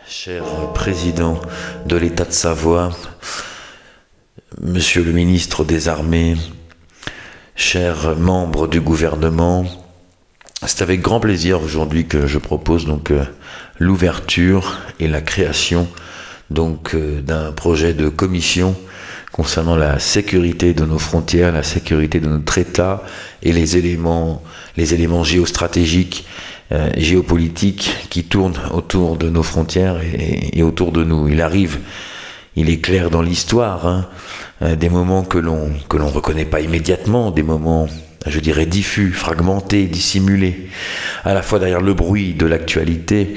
Cher président de l'État de Savoie, monsieur le ministre des Armées, chers membres du gouvernement, c'est avec grand plaisir aujourd'hui que je propose l'ouverture et la création d'un projet de commission concernant la sécurité de nos frontières, la sécurité de notre État et les éléments géostratégiques, géopolitiques qui tournent autour de nos frontières et autour de nous. Il est clair dans l'histoire, des moments que l'on reconnaît pas immédiatement, des moments, je dirais, diffus, fragmentés, dissimulés, à la fois derrière le bruit de l'actualité,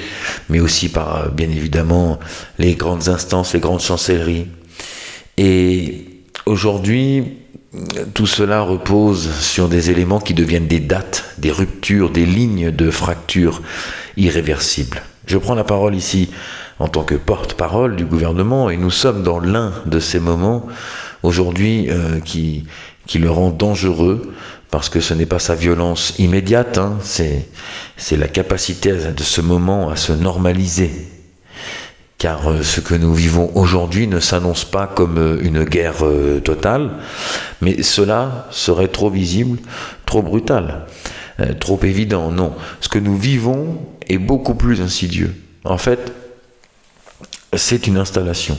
mais aussi par, bien évidemment, les grandes instances, les grandes chancelleries. Et aujourd'hui, tout cela repose sur des éléments qui deviennent des dates, des ruptures, des lignes de fracture irréversibles. Je prends la parole ici en tant que porte-parole du gouvernement et nous sommes dans l'un de ces moments aujourd'hui qui le rend dangereux parce que ce n'est pas sa violence immédiate, c'est la capacité de ce moment à se normaliser. Car ce que nous vivons aujourd'hui ne s'annonce pas comme une guerre totale, mais cela serait trop visible, trop brutal, trop évident. Non, ce que nous vivons est beaucoup plus insidieux. En fait, c'est une installation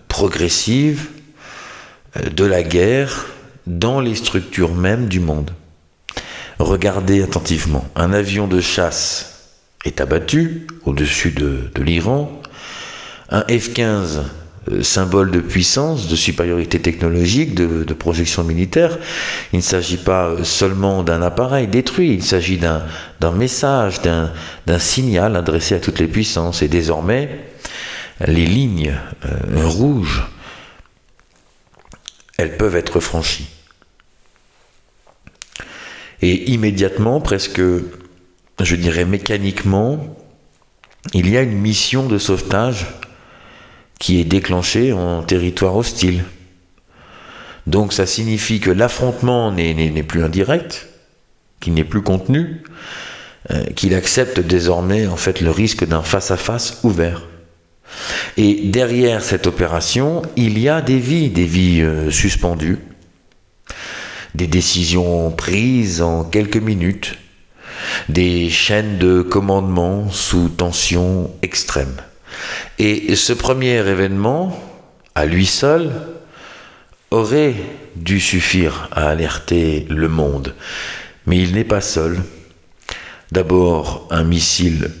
progressive de la guerre dans les structures mêmes du monde. Regardez attentivement, un avion de chasse est abattu au-dessus de l'Iran. Un F-15, symbole de puissance, de supériorité technologique, de projection militaire. Il ne s'agit pas seulement d'un appareil détruit, il s'agit d'un message, d'un signal adressé à toutes les puissances. Et désormais, les lignes rouges, elles peuvent être franchies. Et immédiatement, presque, je dirais mécaniquement, il y a une mission de sauvetage qui est déclenchée en territoire hostile. Donc ça signifie que l'affrontement n'est plus indirect, qu'il n'est plus contenu, qu'il accepte désormais en fait le risque d'un face-à-face ouvert. Et derrière cette opération, il y a des vies suspendues, des décisions prises en quelques minutes, des chaînes de commandement sous tension extrême. Et ce premier événement, à lui seul, aurait dû suffire à alerter le monde. Mais il n'est pas seul. D'abord, un missile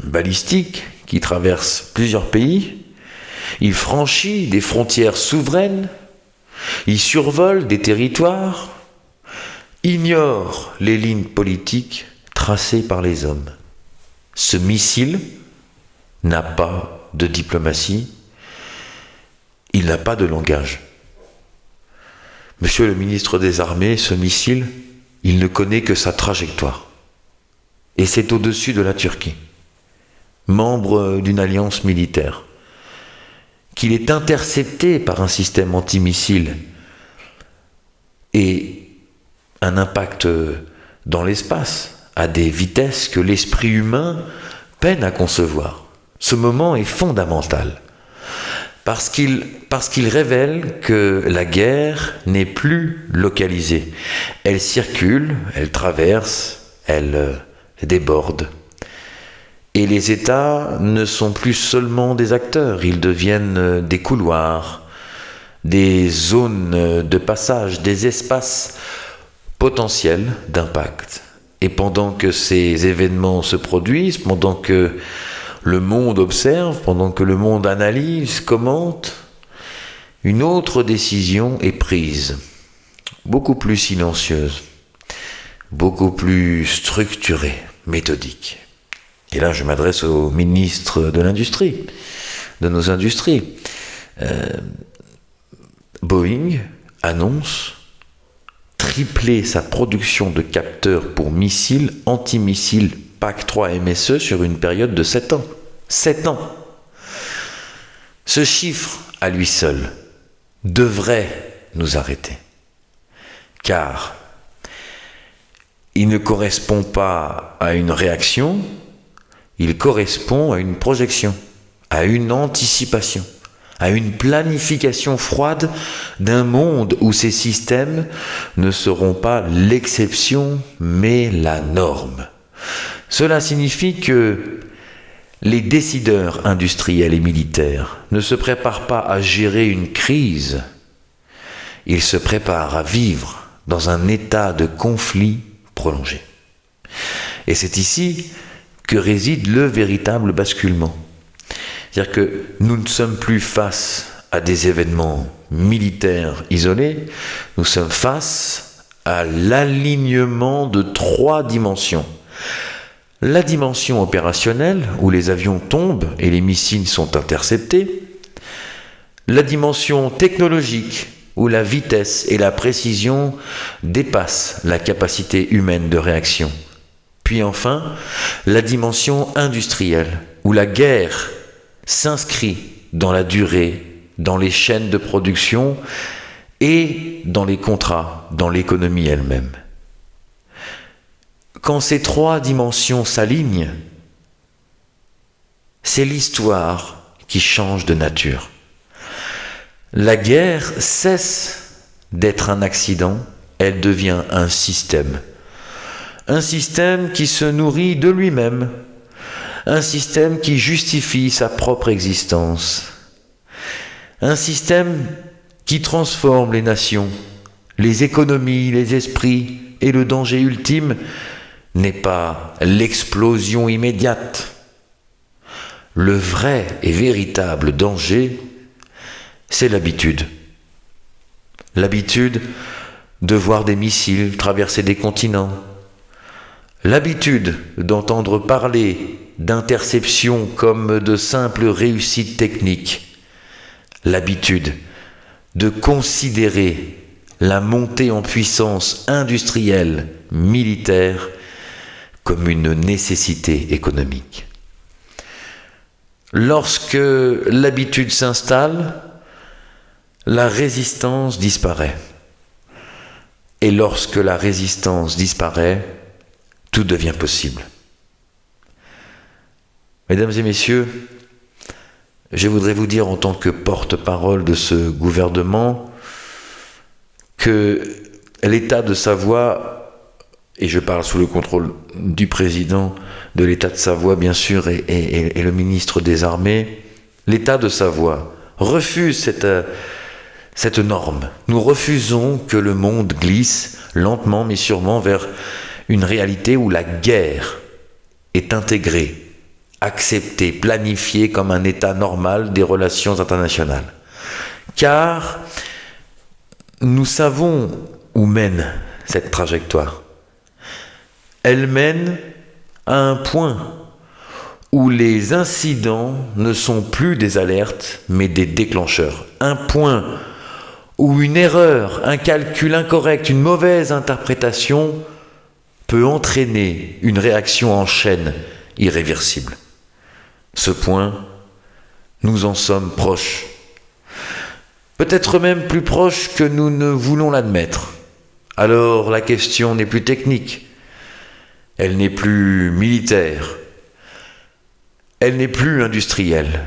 balistique qui traverse plusieurs pays. Il franchit des frontières souveraines. Il survole des territoires. Ignore les lignes politiques tracées par les hommes. Ce missile n'a pas de diplomatie, il n'a pas de langage. Monsieur le ministre des Armées, ce missile, il ne connaît que sa trajectoire. Et c'est au-dessus de la Turquie, membre d'une alliance militaire, qu'il est intercepté par un système antimissile et un impact dans l'espace, à des vitesses que l'esprit humain peine à concevoir. Ce moment est fondamental, parce qu'il révèle que la guerre n'est plus localisée. Elle circule, elle traverse, elle déborde. Et les États ne sont plus seulement des acteurs, ils deviennent des couloirs, des zones de passage, des espaces potentiel d'impact. Et pendant que ces événements se produisent, pendant que le monde observe, pendant que le monde analyse, commente, une autre décision est prise, beaucoup plus silencieuse, beaucoup plus structurée, méthodique. Et là, je m'adresse au ministre de l'Industrie, de nos industries. Boeing annonce tripler sa production de capteurs pour missiles antimissiles PAC-3 MSE sur une période de 7 ans. 7 ans. Ce chiffre, à lui seul, devrait nous arrêter. Car il ne correspond pas à une réaction, Il correspond à une projection, à une anticipation, à une planification froide d'un monde où ces systèmes ne seront pas l'exception, mais la norme. Cela signifie que les décideurs industriels et militaires ne se préparent pas à gérer une crise, ils se préparent à vivre dans un état de conflit prolongé. Et c'est ici que réside le véritable basculement. C'est-à-dire que nous ne sommes plus face à des événements militaires isolés, nous sommes face à l'alignement de 3 dimensions. La dimension opérationnelle, où les avions tombent et les missiles sont interceptés. La dimension technologique, où la vitesse et la précision dépassent la capacité humaine de réaction. Puis enfin, la dimension industrielle, où la guerre s'inscrit dans la durée, dans les chaînes de production et dans les contrats, dans l'économie elle-même. Quand ces 3 dimensions s'alignent, c'est l'histoire qui change de nature. La guerre cesse d'être un accident, elle devient un système. Un système qui se nourrit de lui-même, un système qui justifie sa propre existence, un système qui transforme les nations, les économies, les esprits, et le danger ultime n'est pas l'explosion immédiate. Le vrai et véritable danger, c'est l'habitude. L'habitude de voir des missiles traverser des continents. L'habitude d'entendre parler d'interceptions comme de simples réussites techniques. L'habitude de considérer la montée en puissance industrielle, militaire, comme une nécessité économique. Lorsque l'habitude s'installe, la résistance disparaît. Et lorsque la résistance disparaît, tout devient possible. Mesdames et messieurs, je voudrais vous dire en tant que porte-parole de ce gouvernement que l'État de Savoie, et je parle sous le contrôle du président de l'État de Savoie, bien sûr, et le ministre des Armées, l'État de Savoie refuse cette norme. Nous refusons que le monde glisse lentement mais sûrement vers une réalité où la guerre est intégrée, acceptée, planifiée comme un état normal des relations internationales. Car nous savons où mène cette trajectoire. Elle mène à un point où les incidents ne sont plus des alertes, mais des déclencheurs. Un point où une erreur, un calcul incorrect, une mauvaise interprétation peut entraîner une réaction en chaîne irréversible. Ce point, nous en sommes proches. Peut-être même plus proches que nous ne voulons l'admettre. Alors la question n'est plus technique. Elle n'est plus militaire, elle n'est plus industrielle,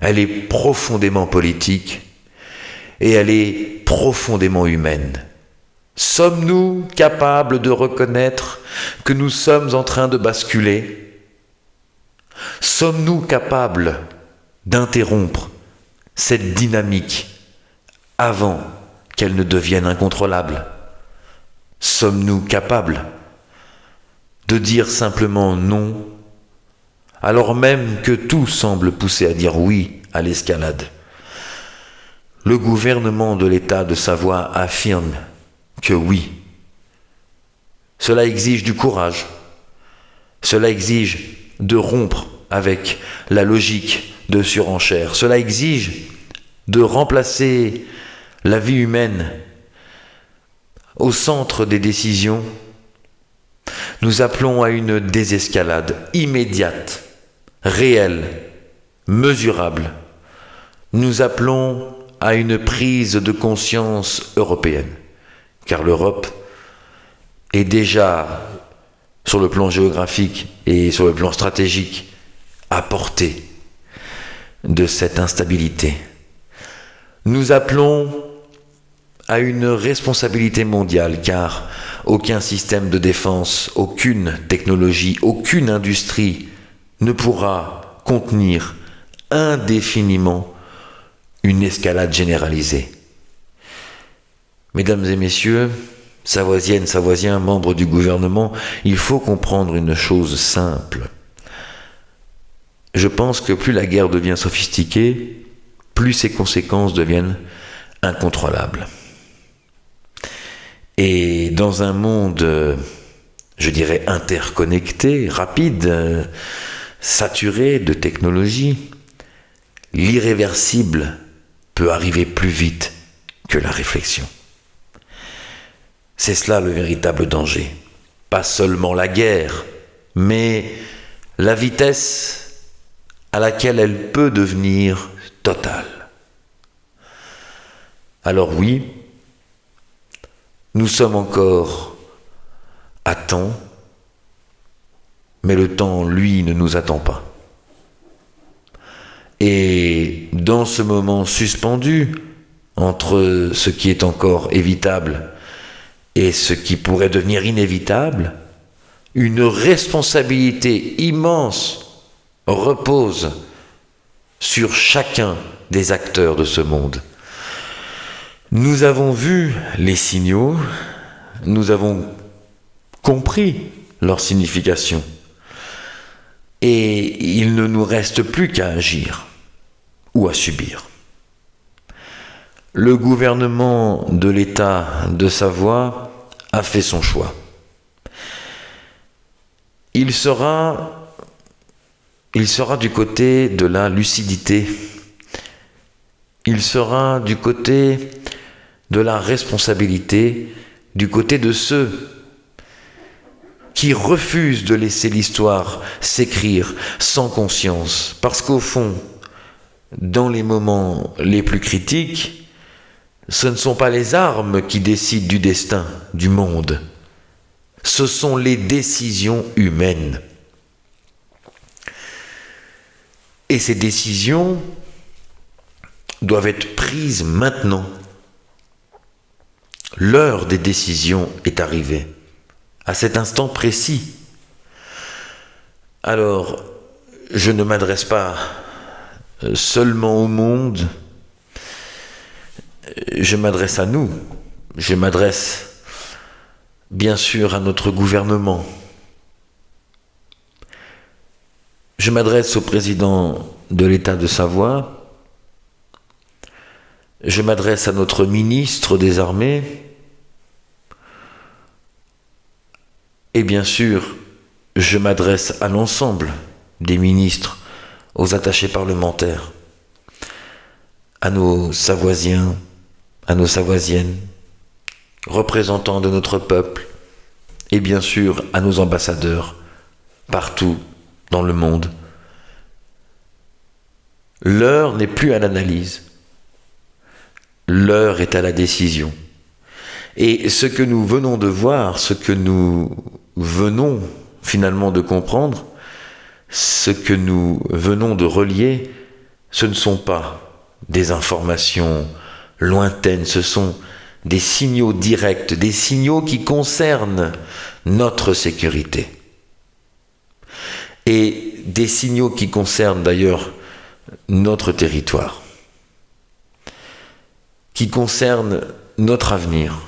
elle est profondément politique et elle est profondément humaine. Sommes-nous capables de reconnaître que nous sommes en train de basculer? Sommes-nous capables d'interrompre cette dynamique avant qu'elle ne devienne incontrôlable? Sommes-nous capables de dire simplement non, alors même que tout semble pousser à dire oui à l'escalade? Le gouvernement de l'État de Savoie affirme que oui. Cela exige du courage, cela exige de rompre avec la logique de surenchère, cela exige de remplacer la vie humaine au centre des décisions. Nous appelons à une désescalade immédiate, réelle, mesurable. Nous appelons à une prise de conscience européenne, car l'Europe est déjà sur le plan géographique et sur le plan stratégique, à portée de cette instabilité. Nous appelons à une responsabilité mondiale, car aucun système de défense, aucune technologie, aucune industrie ne pourra contenir indéfiniment une escalade généralisée. Mesdames et messieurs, Savoisiennes, Savoisiens, membres du gouvernement, il faut comprendre une chose simple. Je pense que plus la guerre devient sophistiquée, plus ses conséquences deviennent incontrôlables. Et dans un monde, je dirais, interconnecté, rapide, saturé de technologie, l'irréversible peut arriver plus vite que la réflexion. C'est cela le véritable danger. Pas seulement la guerre, mais la vitesse à laquelle elle peut devenir totale. Alors oui, nous sommes encore à temps, mais le temps, lui, ne nous attend pas. Et dans ce moment suspendu, entre ce qui est encore évitable et ce qui pourrait devenir inévitable, une responsabilité immense repose sur chacun des acteurs de ce monde. Nous avons vu les signaux, nous avons compris leur signification, et il ne nous reste plus qu'à agir ou à subir. Le gouvernement de l'État de Savoie a fait son choix. Il sera du côté de la lucidité. Il sera du côté de la responsabilité, du côté de ceux qui refusent de laisser l'histoire s'écrire sans conscience. Parce qu'au fond, dans les moments les plus critiques, ce ne sont pas les armes qui décident du destin du monde. Ce sont les décisions humaines. Et ces décisions doivent être prises maintenant. L'heure des décisions est arrivée, à cet instant précis. Alors, je ne m'adresse pas seulement au monde, je m'adresse à nous, je m'adresse bien sûr à notre gouvernement, je m'adresse au président de l'État de Savoie, je m'adresse à notre ministre des Armées, et bien sûr, je m'adresse à l'ensemble des ministres, aux attachés parlementaires, à nos Savoisiens, à nos Savoisiennes, représentants de notre peuple, et bien sûr à nos ambassadeurs partout dans le monde. L'heure n'est plus à l'analyse, l'heure est à la décision. Et ce que nous venons de voir, ce que nous venons finalement de comprendre, ce que nous venons de relier, ce ne sont pas des informations lointaines, ce sont des signaux directs, des signaux qui concernent notre sécurité. Et des signaux qui concernent d'ailleurs notre territoire, qui concernent notre avenir.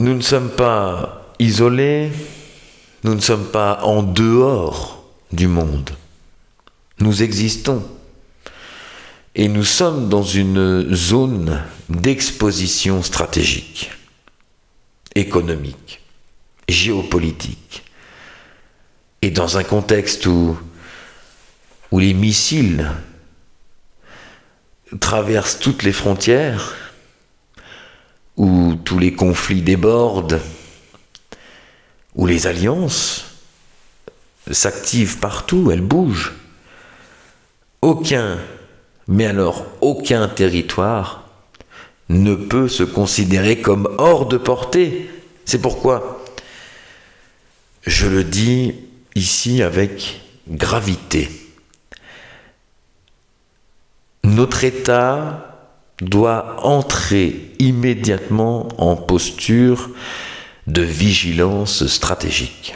Nous ne sommes pas isolés, nous ne sommes pas en dehors du monde. Nous existons. Et nous sommes dans une zone d'exposition stratégique, économique, géopolitique. Et dans un contexte où les missiles traversent toutes les frontières, où tous les conflits débordent, où les alliances s'activent partout, elles bougent. Aucun territoire ne peut se considérer comme hors de portée C'est pourquoi je le dis ici avec gravité. Notre État doit entrer immédiatement en posture de vigilance stratégique.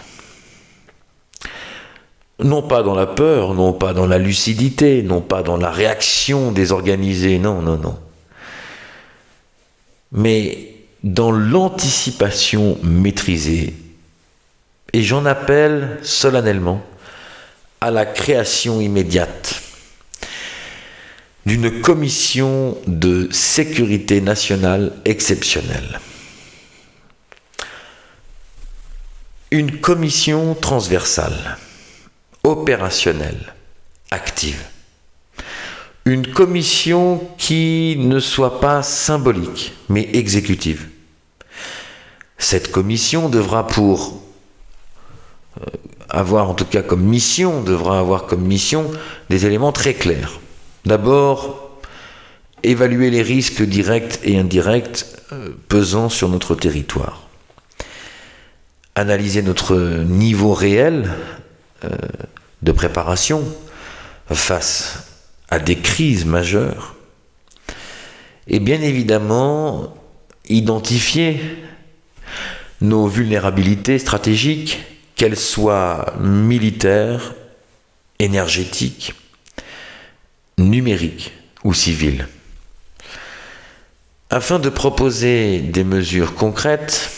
Non pas dans la peur, non pas dans la lucidité, non pas dans la réaction désorganisée, non. Mais dans l'anticipation maîtrisée. Et j'en appelle solennellement à la création immédiate d'une commission de sécurité nationale exceptionnelle. Une commission transversale, opérationnelle, active. Une commission qui ne soit pas symbolique, mais exécutive. Cette commission devra avoir comme mission des éléments très clairs. D'abord, évaluer les risques directs et indirects pesant sur notre territoire. Analyser notre niveau réel de préparation face à des crises majeures. Et bien évidemment, identifier nos vulnérabilités stratégiques, qu'elles soient militaires, énergétiques, numériques ou civiles, afin de proposer des mesures concrètes,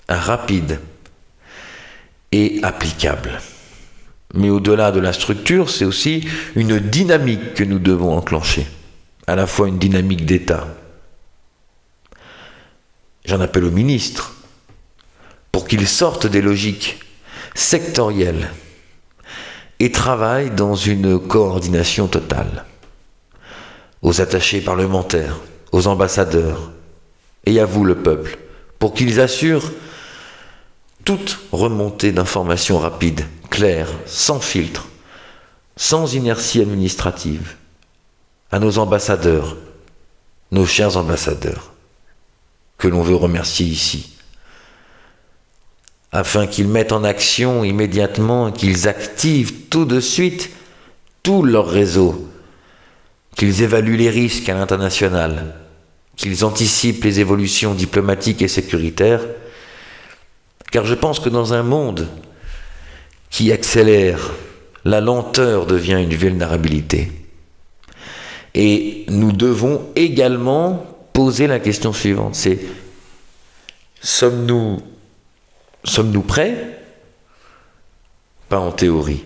rapides et applicables. Mais au-delà de la structure, c'est aussi une dynamique que nous devons enclencher, à la fois une dynamique d'État. J'en appelle au ministre, pour qu'il sorte des logiques sectorielles et travaille dans une coordination totale. Aux attachés parlementaires, aux ambassadeurs, et à vous le peuple, pour qu'ils assurent toute remontée d'informations rapides, claires, sans filtre, sans inertie administrative, à nos ambassadeurs, nos chers ambassadeurs, que l'on veut remercier ici, afin qu'ils mettent en action immédiatement, qu'ils activent tout de suite tout leur réseau, qu'ils évaluent les risques à l'international, qu'ils anticipent les évolutions diplomatiques et sécuritaires, car je pense que dans un monde qui accélère, la lenteur devient une vulnérabilité. Et nous devons également poser la question suivante, c'est sommes-nous prêts? Pas en théorie,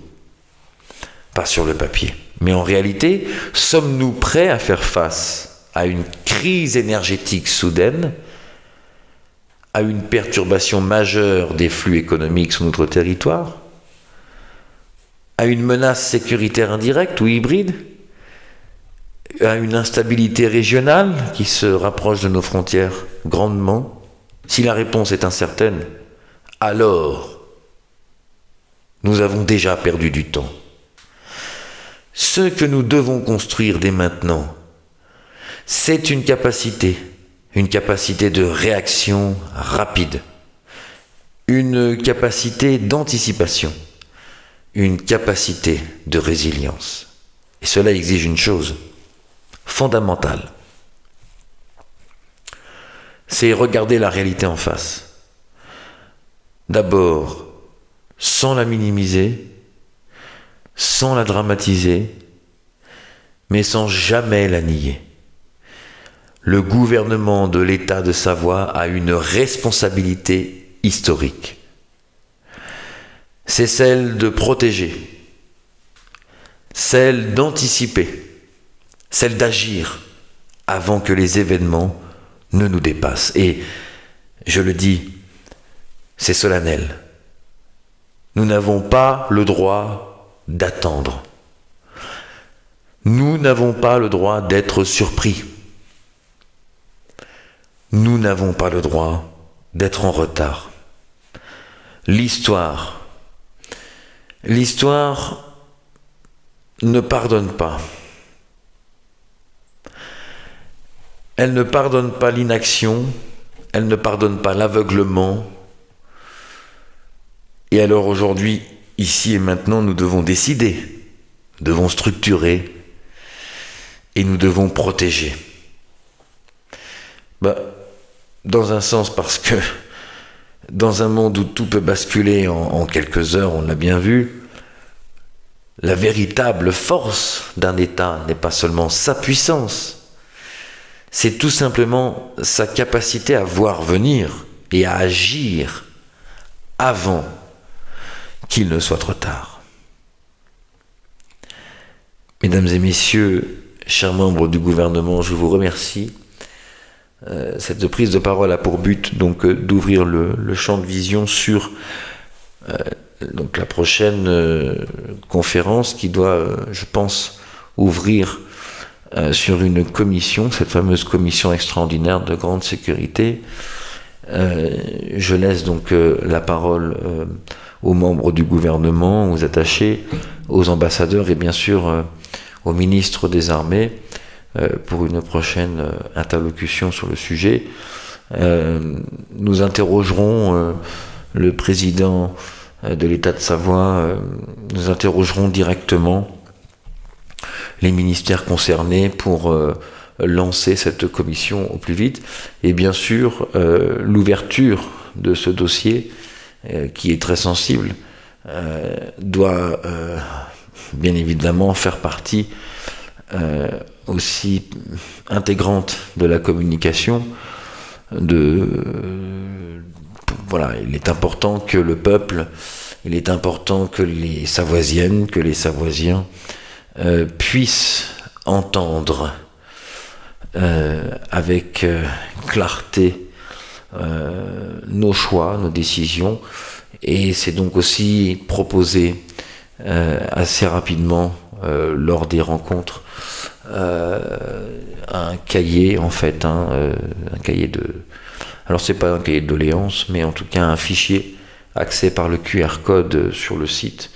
pas sur le papier, mais en réalité, sommes-nous prêts à faire face à une crise énergétique soudaine, à une perturbation majeure des flux économiques sur notre territoire, à une menace sécuritaire indirecte ou hybride, à une instabilité régionale qui se rapproche de nos frontières grandement? Si la réponse est incertaine, alors nous avons déjà perdu du temps. Ce que nous devons construire dès maintenant, c'est une capacité de réaction rapide, une capacité d'anticipation, une capacité de résilience. Et cela exige une chose fondamentale, c'est regarder la réalité en face. D'abord, sans la minimiser, sans la dramatiser, mais sans jamais la nier. Le gouvernement de l'État de Savoie a une responsabilité historique. C'est celle de protéger, celle d'anticiper, celle d'agir avant que les événements ne nous dépassent. Et je le dis, c'est solennel. Nous n'avons pas le droit d'attendre. Nous n'avons pas le droit d'être surpris. Nous n'avons pas le droit d'être en retard. L'histoire ne pardonne pas. Elle ne pardonne pas l'inaction elle ne pardonne pas l'aveuglement. Et alors aujourd'hui, ici et maintenant, nous devons décider, nous devons structurer et nous devons protéger. Dans un sens parce que dans un monde où tout peut basculer en quelques heures, on l'a bien vu, la véritable force d'un État n'est pas seulement sa puissance, c'est tout simplement sa capacité à voir venir et à agir avant qu'il ne soit trop tard. Mesdames et messieurs, chers membres du gouvernement, je vous remercie. Cette prise de parole a pour but donc d'ouvrir le champ de vision sur donc la prochaine conférence qui doit, je pense, ouvrir sur une commission, cette fameuse commission extraordinaire de grande sécurité. Je laisse donc la parole aux membres du gouvernement, aux attachés, aux ambassadeurs et bien sûr au ministre des Armées pour une prochaine interlocution sur le sujet. Nous interrogerons le président de l'État de Savoie, nous interrogerons directement les ministères concernés pour lancer cette commission au plus vite. Et bien sûr, l'ouverture de ce dossier, qui est très sensible, doit bien évidemment faire partie aussi intégrante de la communication. Voilà, il est important que le peuple, il est important que les Savoisiennes, que les Savoisiens puissent entendre avec clarté nos choix, nos décisions. Et c'est donc aussi proposé assez rapidement lors des rencontres un cahier en fait, un cahier de... Alors c'est pas un cahier de doléances, mais en tout cas un fichier accès par le QR code sur le site,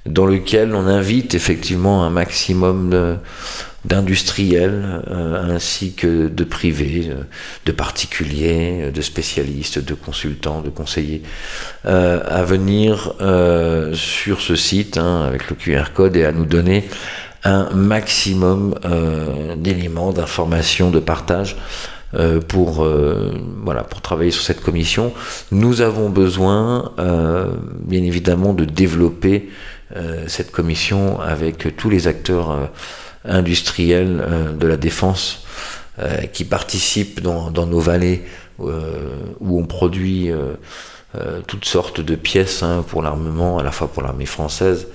dans lequel on invite effectivement un maximum d'industriels ainsi que de privés, de particuliers, de spécialistes, de consultants, de conseillers à venir sur ce site avec le QR code et à nous donner un maximum d'éléments, d'informations, de partage pour travailler sur cette commission. Nous avons besoin bien évidemment de développer cette commission avec tous les acteurs industriels de la défense qui participent dans nos vallées où on produit toutes sortes de pièces pour l'armement, à la fois pour l'armée française,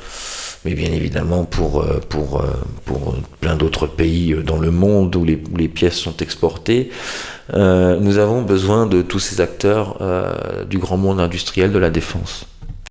mais bien évidemment pour plein d'autres pays dans le monde où les pièces sont exportées. Nous avons besoin de tous ces acteurs du grand monde industriel de la défense.